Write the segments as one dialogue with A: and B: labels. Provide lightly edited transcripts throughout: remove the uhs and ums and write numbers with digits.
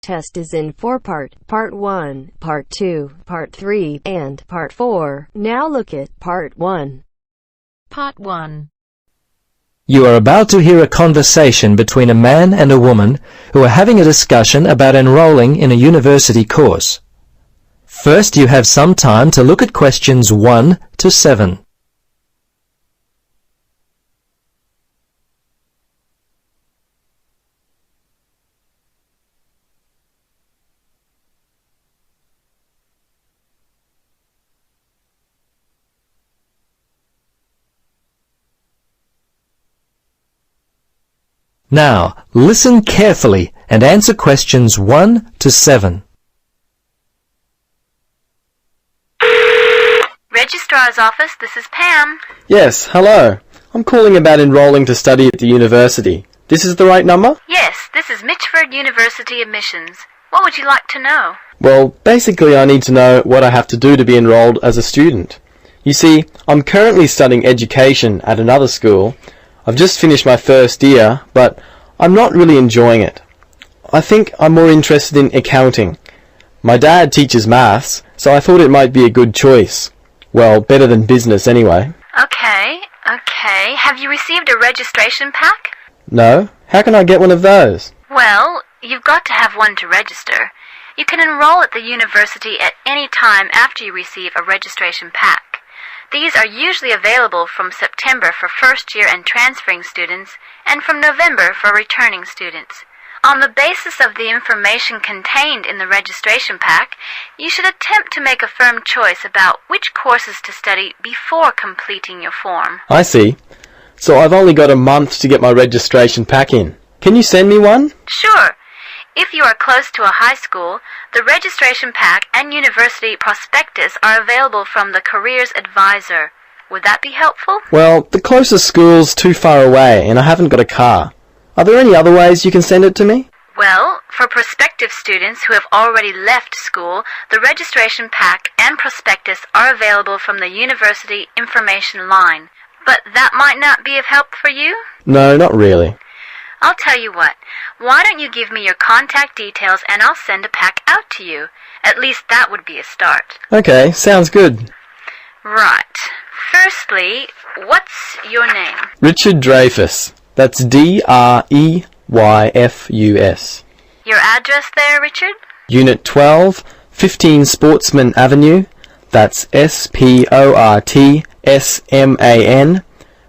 A: test is in 4-part, Part 1, Part 2, Part 3, and Part 4. Now look at Part 1.
B: Part 1.
C: You are about to hear a conversation between a man and a woman who are having a discussion about enrolling in a university course. First, you have some time to look at questions 1 to 7. Now, listen carefully and answer questions 1 to 7.
B: Registrar's office, this is Pam.
D: Yes, hello. I'm calling about enrolling to study at the university. This is the right number?
B: Yes, this is Mitchford University admissions. What would you like to know?
D: Well, basically I need to know what I have to do to be enrolled as a student. You see, I'm currently studying education at another school. I've just finished my first year, but I'm not really enjoying it. I think I'm more interested in accounting. My dad teaches maths, so I thought it might be a good choice. Well, better than business anyway.
B: Okay. Have you received a registration pack?
D: No? How can I get one of those?
B: Well, you've got to have one to register. You can enroll at the university at any time after you receive a registration pack. These are usually available from September for first-year and transferring students, and from November for returning students. On the basis of the information contained in the registration pack, you should attempt to make a firm choice about which courses to study before completing your form.
D: I see. So I've only got a month to get my registration pack in. Can you send me one?
B: Sure. If you are close to a high school, the registration pack and university prospectus are available from the Careers Advisor. Would that be helpful?
D: Well, the closest school's too far away and I haven't got a car. Are there any other ways you can send it to me?
B: Well, for prospective students who have already left school, the registration pack and prospectus are available from the university information line. But that might not be of help for you?
D: No, not really.
B: I'll tell you what. Why don't you give me your contact details and I'll send a pack out to you. At least that would be a start.
D: Okay, sounds good.
B: Right. Firstly, what's your name?
D: Richard Dreyfus. That's Dreyfus.
B: Your address there, Richard?
D: Unit 12, 15 Sportsman Avenue. That's Sportsman,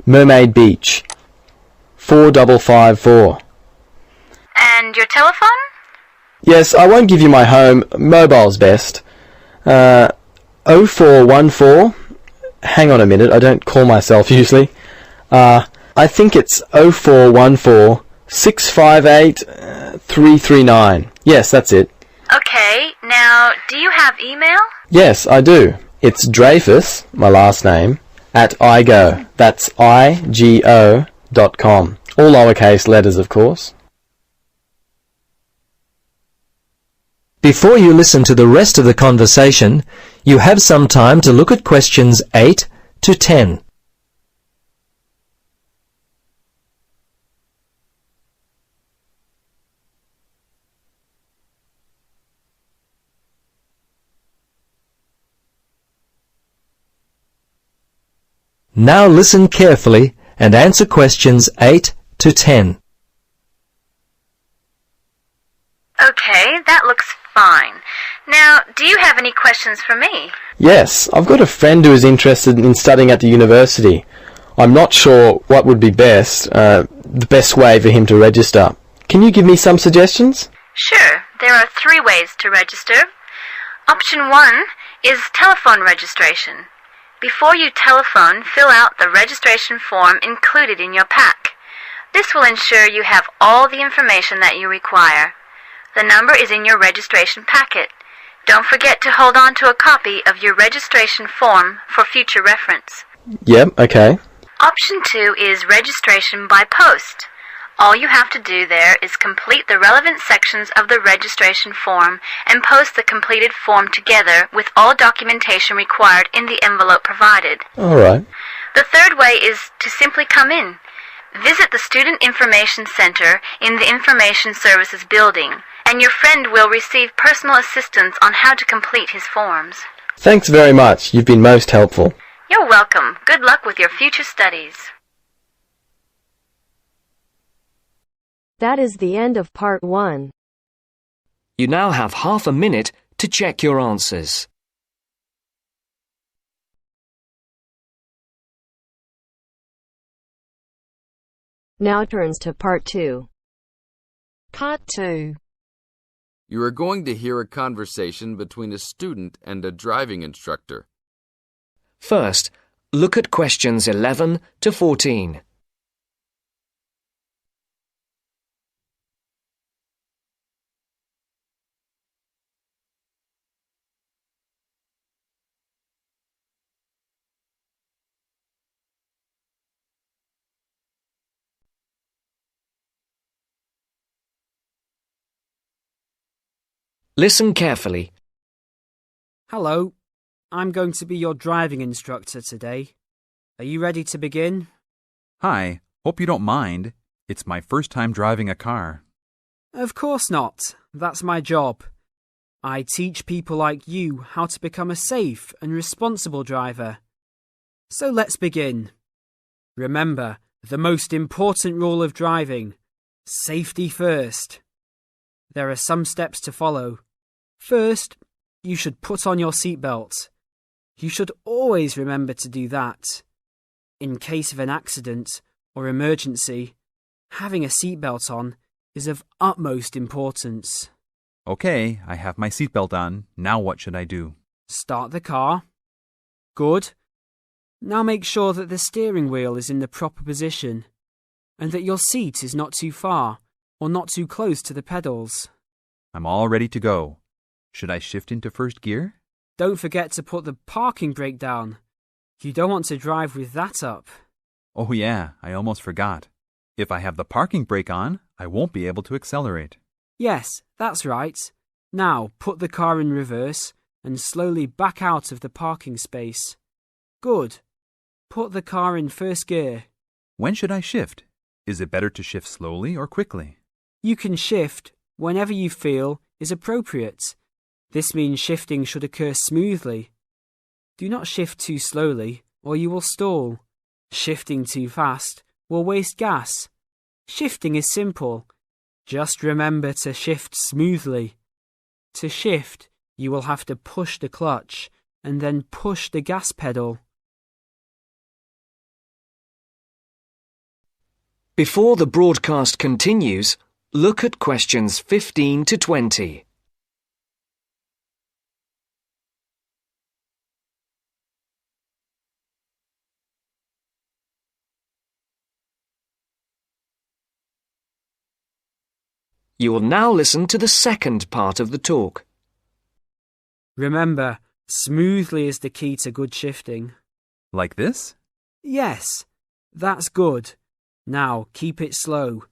D: Mermaid Beach. 4554.
B: And your telephone?
D: Yes, I won't give you my home. Mobile's best. 0414. Hang on a minute, I don't call myself usually. I think it's 0414 658 339. Yes, that's it.
B: Okay, now, do you have email?
D: Yes, I do. It's Dreyfus, my last name, at igo. That's IGO.com. All lowercase letters, of course.
C: Before you listen to the rest of the conversation, you have some time to look at questions 8 to 10. Now listen carefully and answer questions 8 to 10.
B: Okay, that looks fine. Now, do you have any questions for me?
D: Yes, I've got a friend who is interested in studying at the university. I'm not sure what would be best, the best way for him to register. Can you give me some suggestions?
B: Sure, there are 3 ways to register. Option 1 is telephone registration. Before you telephone, fill out the registration form included in your pack. This will ensure you have all the information that you require. The number is in your registration packet. Don't forget to hold on to a copy of your registration form for future reference.
D: Yep, okay.
B: Option 2 is registration by post. All you have to do there is complete the relevant sections of the registration form and post the completed form together with all documentation required in the envelope provided.
D: All right.
B: The third way is to simply come in. Visit the Student Information Center in the Information Services building and your friend will receive personal assistance on how to complete his forms.
D: Thanks very much. You've been most helpful.
B: You're welcome. Good luck with your future studies.
A: That is the end of part 1.
C: You now have half a minute to check your answers.
A: Now turns to part 2.
E: Part 2.
F: You are going to hear a conversation between a student and a driving instructor.
C: First, look at questions 11 to 14. Listen carefully.
G: Hello, I'm going to be your driving instructor today. Are you ready to begin?
H: Hi, hope you don't mind. It's my first time driving a car.
G: Of course not. That's my job. I teach people like you how to become a safe and responsible driver. So let's begin. Remember, the most important rule of driving: safety first. There are some steps to follow. First, you should put on your seatbelt. You should always remember to do that. In case of an accident or emergency, having a seatbelt on is of utmost importance.
H: Okay, I have my seatbelt on. Now what should I do?
G: Start the car. Good. Now make sure that the steering wheel is in the proper position and that your seat is not too far or not too close to the pedals.
H: I'm all ready to go. Should I shift into first gear?
G: Don't forget to put the parking brake down. You don't want to drive with that up.
H: Oh yeah, I almost forgot. If I have the parking brake on, I won't be able to accelerate.
G: Yes, that's right. Now put the car in reverse and slowly back out of the parking space. Good. Put the car in first gear.
H: When should I shift? Is it better to shift slowly or quickly?
G: You can shift whenever you feel is appropriate. This means shifting should occur smoothly. Do not shift too slowly or you will stall. Shifting too fast will waste gas. Shifting is simple. Just remember to shift smoothly. To shift, you will have to push the clutch and then push the gas pedal.
C: Before the broadcast continues, look at questions 15 to 20. You will now listen to the second part of the talk.
G: Remember, smoothly is the key to good shifting.
H: Like this?
G: Yes, that's good. Now keep it slow.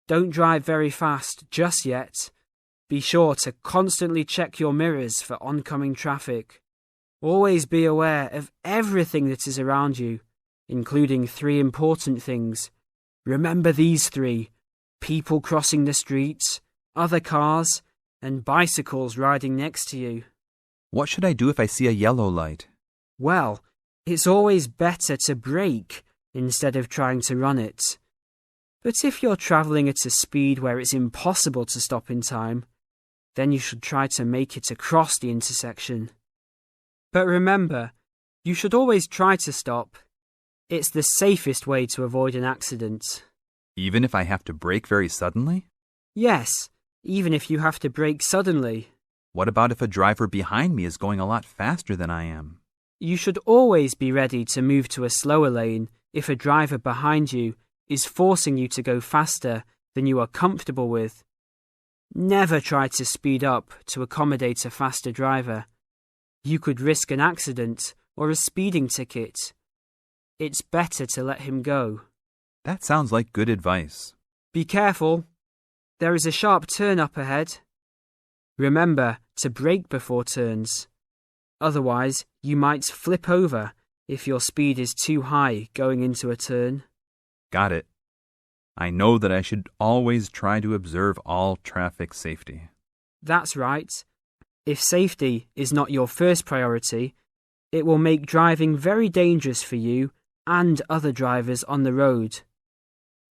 G: Don't drive very fast just yet. Be sure to constantly check your mirrors for oncoming traffic. Always be aware of everything that is around you, including 3 important things. Remember these 3: people crossing the streets, other cars, and bicycles riding next to you.
H: What should I do if I see a yellow light?
G: Well, it's always better to brake instead of trying to run it. But if you're travelling at a speed where it's impossible to stop in time, then you should try to make it across the intersection. But remember, you should always try to stop. It's the safest way to avoid an accident.
H: Even if I have to brake very suddenly?
G: Yes, even if you have to brake suddenly.
H: What about if a driver behind me is going a lot faster than I am?
G: You should always be ready to move to a slower lane if a driver behind you is forcing you to go faster than you are comfortable with. Never try to speed up to accommodate a faster driver. You could risk an accident or a speeding ticket. It's better to let him go.
H: That sounds like good advice.
G: Be careful. There is a sharp turn up ahead. Remember to brake before turns. Otherwise, you might flip over if your speed is too high going into a turn.
H: Got it. I know that I should always try to observe all traffic safety.
G: That's right. If safety is not your first priority, it will make driving very dangerous for you and other drivers on the road.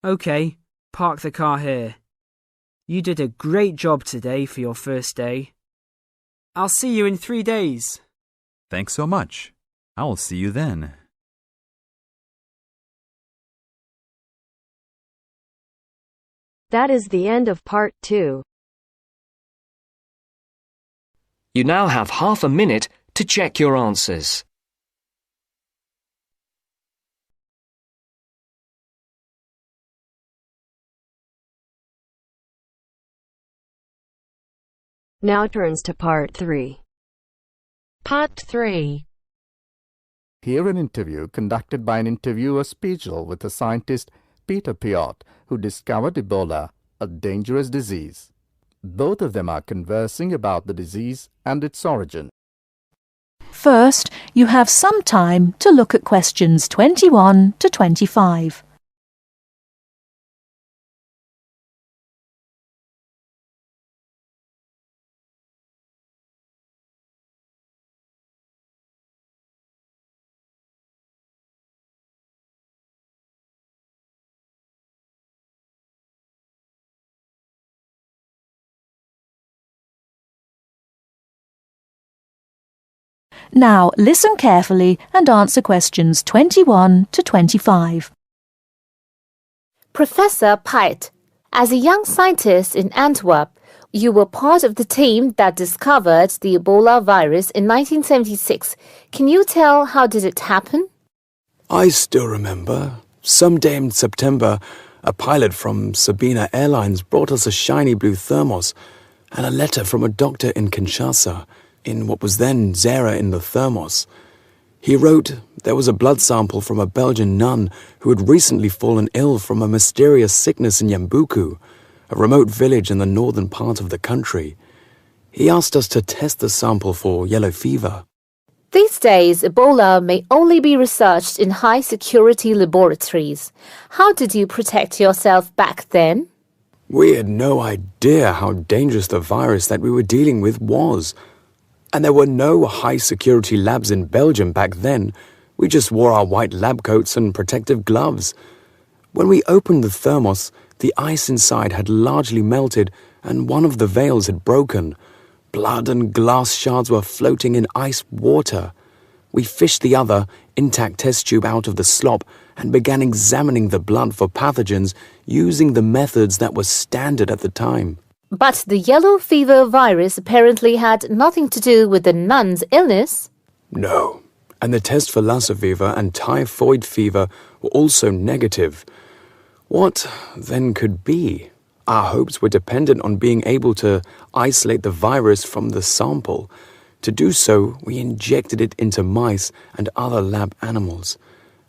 G: OK, park the car here. You did a great job today for your first day. I'll see you in 3 days.
H: Thanks so much. I will see you then.
A: That is the end of part 2.
C: You now have half a minute to check your answers.
A: Now turns to part 3.
E: Part 3.
I: Hear an interview conducted by an interviewer Spiegel with the scientist Peter Piot, who discovered Ebola, a dangerous disease. Both of them are conversing about the disease and its origin.
J: First, you have some time to look at questions 21 to 25. Now listen carefully and answer questions 21 to 25.
B: Professor Piot, as a young scientist in Antwerp, you were part of the team that discovered the Ebola virus in 1976. Can you tell how did it happen?
K: I still remember. Some day in September, a pilot from Sabina Airlines brought us a shiny blue thermos and a letter from a doctor in Kinshasa, in what was then Zara in the thermos. He wrote there was a blood sample from a Belgian nun who had recently fallen ill from a mysterious sickness in Yambuku, a remote village in the northern part of the country. He asked us to test the sample for yellow fever.
B: These days, Ebola may only be researched in high-security laboratories. How did you protect yourself back then?
K: We had no idea how dangerous the virus that we were dealing with was. And there were no high-security labs in Belgium back then. We just wore our white lab coats and protective gloves. When we opened the thermos, the ice inside had largely melted and one of the valves had broken. Blood and glass shards were floating in ice water. We fished the other, intact test tube out of the slop and began examining the blood for pathogens using the methods that were standard at the time.
B: But the yellow fever virus apparently had nothing to do with the nun's illness.
K: No, and the test for Lassa fever and typhoid fever were also negative. What then could be? Our hopes were dependent on being able to isolate the virus from the sample. To do so, we injected it into mice and other lab animals.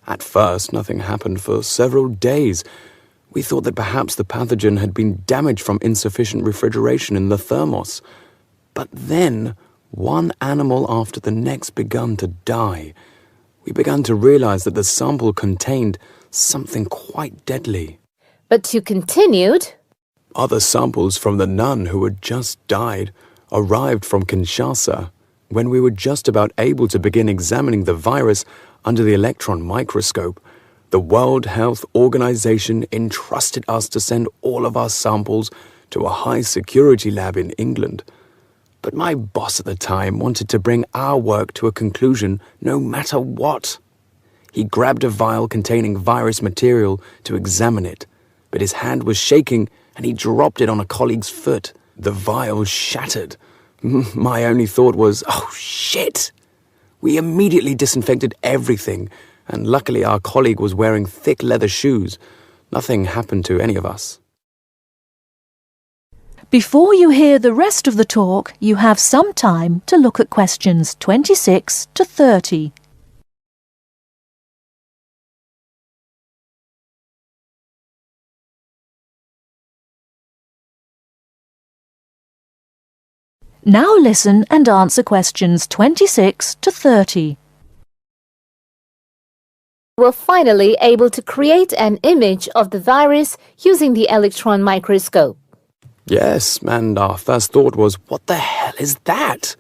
K: At first, nothing happened for several days. We thought that perhaps the pathogen had been damaged from insufficient refrigeration in the thermos. But then, one animal after the next began to die. We began to realize that the sample contained something quite deadly.
B: But you continued.
K: Other samples from the nun who had just died arrived from Kinshasa. When we were just about able to begin examining the virus under the electron microscope, the World Health Organization entrusted us to send all of our samples to a high-security lab in England. But my boss at the time wanted to bring our work to a conclusion no matter what. He grabbed a vial containing virus material to examine it, but his hand was shaking and he dropped it on a colleague's foot. The vial shattered. My only thought was, oh shit! We immediately disinfected everything, and luckily our colleague was wearing thick leather shoes. Nothing happened to any of us.
J: Before you hear the rest of the talk, you have some time to look at questions 26 to 30. Now listen and answer questions 26 to 30.
L: were finally able to create an image of the virus using the electron microscope.
K: Yes, and our first thought was, what the hell is that?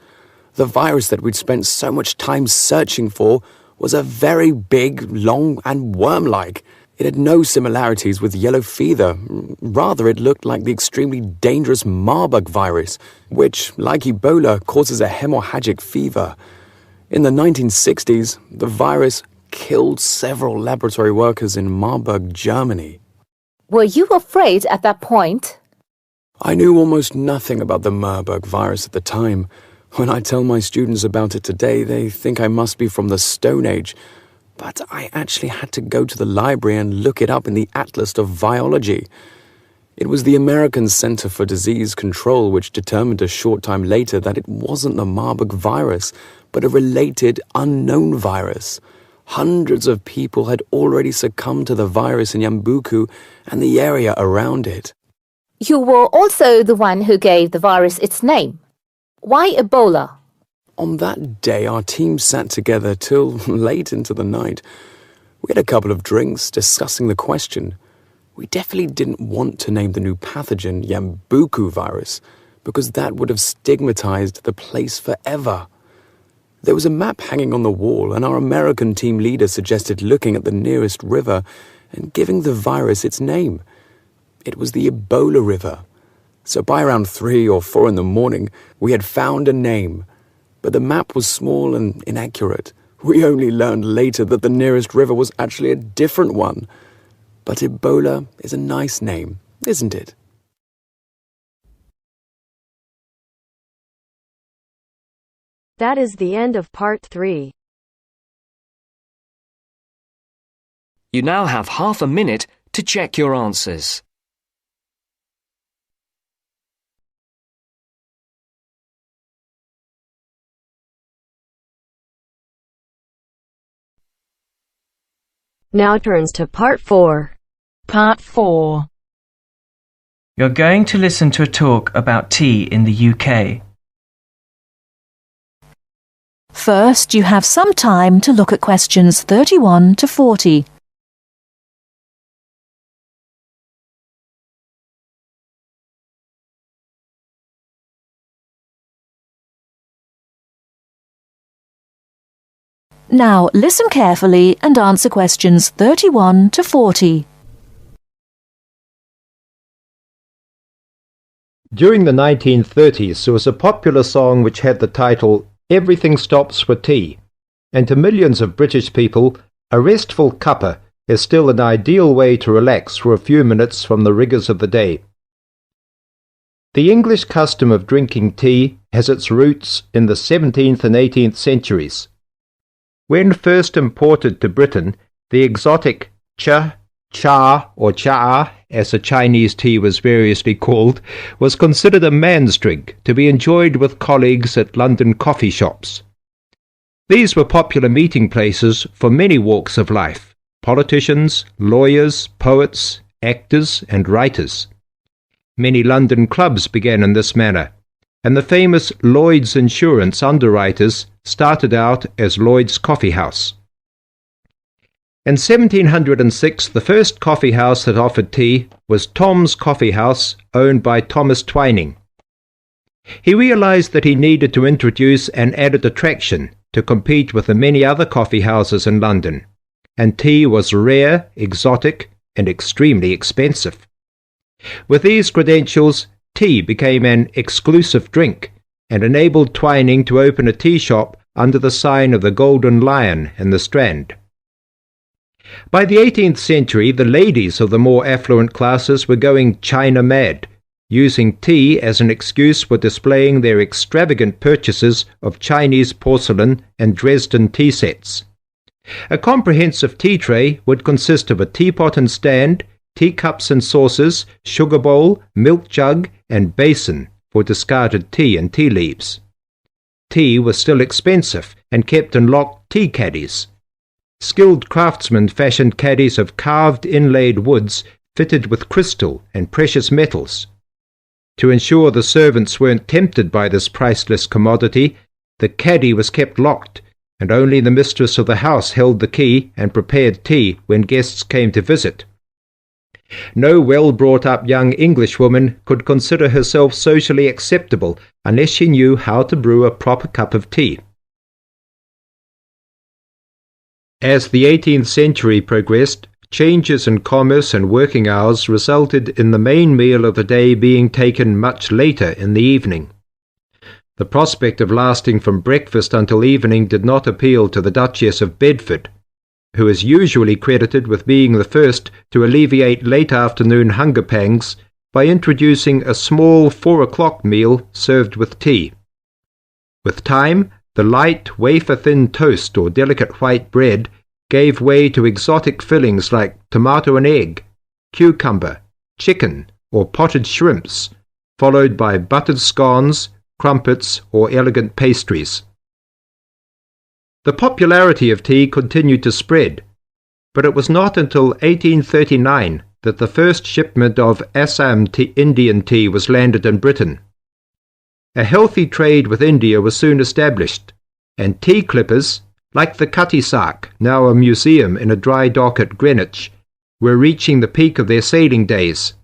K: The virus that we'd spent so much time searching for was a very big, long, and worm-like. It had no similarities with yellow fever. Rather, it looked like the extremely dangerous Marburg virus, which, like Ebola, causes a hemorrhagic fever. In the 1960s, the virus killed several laboratory workers in Marburg, Germany.
L: Were you afraid at that point?
K: I knew almost nothing about the Marburg virus at the time. When I tell my students about it today, they think I must be from the Stone Age. But I actually had to go to the library and look it up in the Atlas of Virology. It was the American Center for Disease Control which determined a short time later that it wasn't the Marburg virus, but a related unknown virus. Hundreds of people had already succumbed to the virus in Yambuku and the area around it.
L: You were also the one who gave the virus its name. Why Ebola?
K: On that day, our team sat together till late into the night. We had a couple of drinks discussing the question. We definitely didn't want to name the new pathogen Yambuku virus, because that would have stigmatized the place forever. There was a map hanging on the wall, and our American team leader suggested looking at the nearest river and giving the virus its name. It was the Ebola River. So by around 3 or 4 in the morning, we had found a name. But the map was small and inaccurate. We only learned later that the nearest river was actually a different one. But Ebola is a nice name, isn't it?
A: That is the end of part 3.
C: You now have half a minute to check your answers.
A: Now turns to part 4.
E: Part 4.
M: You're going to listen to a talk about tea in the UK.
J: First, you have some time to look at questions 31 to 40. Now, listen carefully and answer questions 31 to 40.
N: During the 1930s, there was a popular song which had the title, "Everything Stops for Tea," and to millions of British people, a restful cuppa is still an ideal way to relax for a few minutes from the rigours of the day. The English custom of drinking tea has its roots in the 17th and 18th centuries. When first imported to Britain, the exotic cha, or cha, as the Chinese tea was variously called, was considered a man's drink to be enjoyed with colleagues at London coffee shops. These were popular meeting places for many walks of life: politicians, lawyers, poets, actors, and writers. Many London clubs began in this manner, and the famous Lloyd's Insurance underwriters started out as Lloyd's Coffee House. In 1706, the first coffee house that offered tea was Tom's Coffee House, owned by Thomas Twining. He realized that he needed to introduce an added attraction to compete with the many other coffee houses in London, and tea was rare, exotic, and extremely expensive. With these credentials, tea became an exclusive drink and enabled Twining to open a tea shop under the sign of the Golden Lion in the Strand. By the 18th century, the ladies of the more affluent classes were going China mad, using tea as an excuse for displaying their extravagant purchases of Chinese porcelain and Dresden tea sets. A comprehensive tea tray would consist of a teapot and stand, teacups and saucers, sugar bowl, milk jug, and basin for discarded tea and tea leaves. Tea was still expensive and kept in locked tea caddies. Skilled craftsmen fashioned caddies of carved inlaid woods fitted with crystal and precious metals. To ensure the servants weren't tempted by this priceless commodity, the caddy was kept locked, and only the mistress of the house held the key and prepared tea when guests came to visit. No well-brought-up young Englishwoman could consider herself socially acceptable unless she knew how to brew a proper cup of tea. As the 18th century progressed, changes in commerce and working hours resulted in the main meal of the day being taken much later in the evening. The prospect of lasting from breakfast until evening did not appeal to the Duchess of Bedford, who is usually credited with being the first to alleviate late afternoon hunger pangs by introducing a small 4 o'clock meal served with tea. With time, the light, wafer-thin toast or delicate white bread gave way to exotic fillings like tomato and egg, cucumber, chicken, or potted shrimps, followed by buttered scones, crumpets, or elegant pastries. The popularity of tea continued to spread, but it was not until 1839 that the first shipment of Assam Indian tea was landed in Britain. A healthy trade with India was soon established, and tea clippers, like the Cutty Sark, now a museum in a dry dock at Greenwich, were reaching the peak of their sailing days.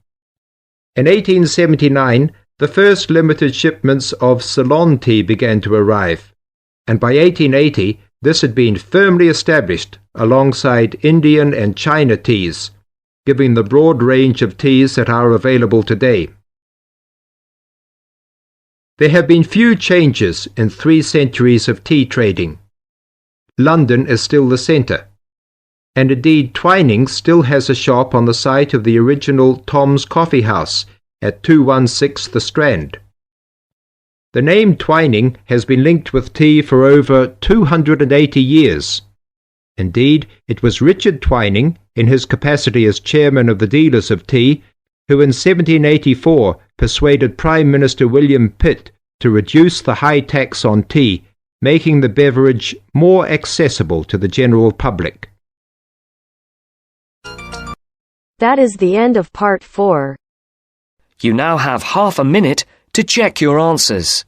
N: In 1879, the first limited shipments of Ceylon tea began to arrive, and by 1880 this had been firmly established alongside Indian and China teas, giving the broad range of teas that are available today. There have been few changes in 3 centuries of tea trading. London is still the centre, and indeed Twinings still has a shop on the site of the original Tom's Coffee House at 216 The Strand. The name Twining has been linked with tea for over 280 years. Indeed, it was Richard Twining, in his capacity as chairman of the dealers of tea, who in 1784 persuaded Prime Minister William Pitt to reduce the high tax on tea, making the beverage more accessible to the general public.
A: That is the end of part 4.
M: You now have half a minute to check your answers.